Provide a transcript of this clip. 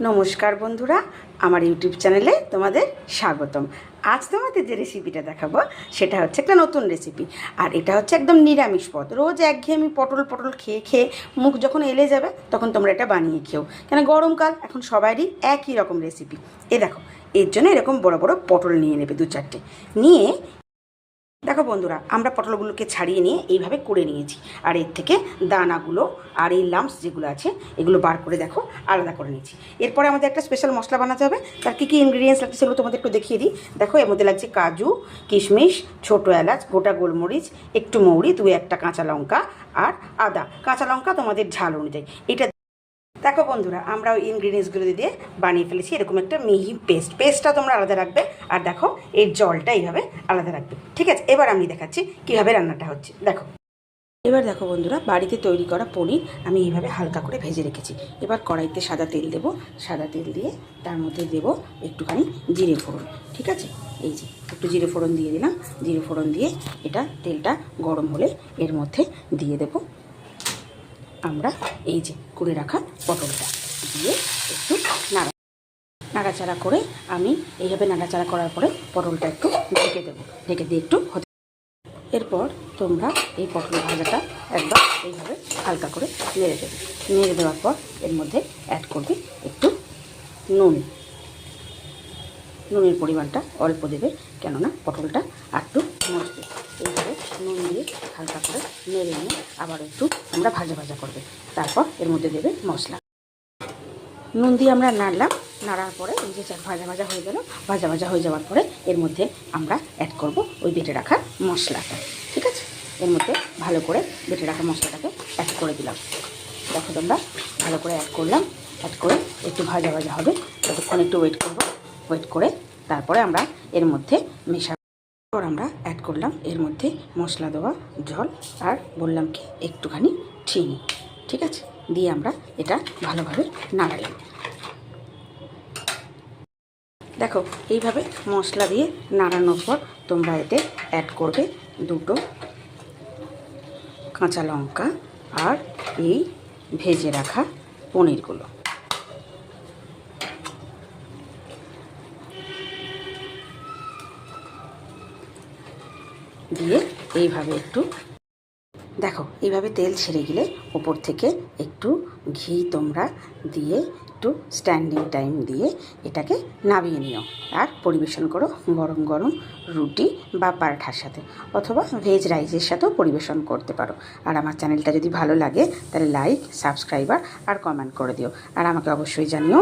নমস্কার বন্ধুরা, আমার ইউটিউব চ্যানেলে তোমাদের স্বাগতম। আজ তোমাদের যে রেসিপিটা দেখাবো সেটা হচ্ছে একটা নতুন রেসিপি। আর এটা হচ্ছে একদম নিরামিষ পদ। রোজ একঘেয়েমি পটল পটল খেয়ে খেয়ে মুখ যখন এলে যাবে তখন তোমরা এটা বানিয়ে খেও, কেন গরমকাল এখন সবারই একই রকম রেসিপি। দেখো, এর জন্য এরকম বড় বড় পটল নিয়ে নেবে, 2-4টে নিয়ে। দেখো বন্ধুরা, আমরা পটলগুলোকে ছাড়িয়ে নিয়ে এইভাবে করে নিয়েছি। আর এর থেকে দানাগুলো আর এই লাম্পস যেগুলো আছে এগুলো বার করে দেখো আলাদা করে নিয়েছি। এরপরে আমাদের একটা স্পেশাল মশলা বানাতে হবে। তার কী কী ইনগ্রিডিয়েন্টস লাগছে সেগুলো তোমাদের একটু দেখিয়ে দিই। দেখো, এর মধ্যে লাগছে কাজু, কিশমিশ, ছোটো এলাচ, গোটা গোলমরিচ, একটু মৌরি, 2-1টা কাঁচা লঙ্কা আর আদা। কাঁচা লঙ্কা তোমাদের ঝাল অনুযায়ী। এটা দেখো বন্ধুরা, আমরা ওই ইনগ্রিডিয়েন্টসগুলো দিয়ে বানিয়ে ফেলেছি এরকম একটা মিহি পেস্টটা তোমরা আলাদা রাখবে। আর দেখো, এর জলটা এইভাবে আলাদা রাখবে। ঠিক আছে, এবার আমি দেখাচ্ছি কীভাবে রান্নাটা হচ্ছে। দেখো, এবার দেখো বন্ধুরা, বাড়িতে তৈরি করা পনির আমি এইভাবে হালকা করে ভেজে রেখেছি। এবার কড়াইতে সাদা তেল দেবো। সাদা তেল দিয়ে তার মধ্যে দেবো একটুখানি জিরে ফোড়ন। ঠিক আছে, এই যে একটু জিরে ফোড়ন দিয়ে দিলাম। জিরে ফোড়ন দিয়ে এটা তেলটা গরম হলে এর মধ্যে দিয়ে দেবো আমরা এই যে করে রাখা পটলটা, দিয়ে একটু নাড়াচাড়া করে আমি এইভাবে নাড়াচাড়া করার পরে পটলটা একটু ঢেকে দেবো। ঢেকে দিয়ে একটু এরপর তোমরা এই পটল ভাজাটা একবার এইভাবে হালকা করে নেড়ে দেবে। নেড়ে দেওয়ার পর এর মধ্যে অ্যাড করবে একটু নুনের পরিমাণটা অল্প দেবে, কেননা পটলটা একটু মজবে। এইভাবে নুন দিয়ে হালকা করে নেড়ে নিয়ে আবার একটু আমরা ভাজা করবে। তারপর এর মধ্যে দেবে মশলা। নুন দিয়ে আমরা নাড়ার পরে এই যে ভাজা হয়ে গেল। ভাজা হয়ে যাওয়ার পরে এর মধ্যে আমরা অ্যাড করব ওই বেটে রাখা মশলাটা। ঠিক আছে, এর মধ্যে ভালো করে বেটে রাখা মশলাটাকে অ্যাড করে দিলাম। দেখো তোমরা, ভালো করে অ্যাড করলাম। অ্যাড করে একটু ভাজা হবে, ততক্ষণ একটু ওয়েট করে তারপরে আমরা এর মধ্যে আমরা অ্যাড করলাম এর মধ্যে মশলা দেওয়া জল আর বললাম কি একটুখানি চিনি। ঠিক আছে, দিয়ে আমরা এটা ভালোভাবে নাড়ালাম। দেখো, এইভাবে মশলা দিয়ে নাড়ানোর পর তোমরা এতে অ্যাড করবে 2টো কাঁচা লঙ্কা আর এই ভেজে রাখা পনিরগুলো। দিয়ে এইভাবে একটু দেখো, এইভাবে তেল ছেড়ে গেলে ওপর থেকে একটু ঘি তোমরা দিয়ে একটু স্ট্যান্ডিং টাইম দিয়ে এটাকে নামিয়ে নিও। আর পরিবেশন করো গরম গরম রুটি বা পরাঠার সাথে, অথবা ভেজ রাইসের সাথেও পরিবেশন করতে পারো। আর আমার চ্যানেলটা যদি ভালো লাগে তাহলে লাইক, সাবস্ক্রাইবার আর কমেন্ট করে দিও। আর আমাকে অবশ্যই জানিও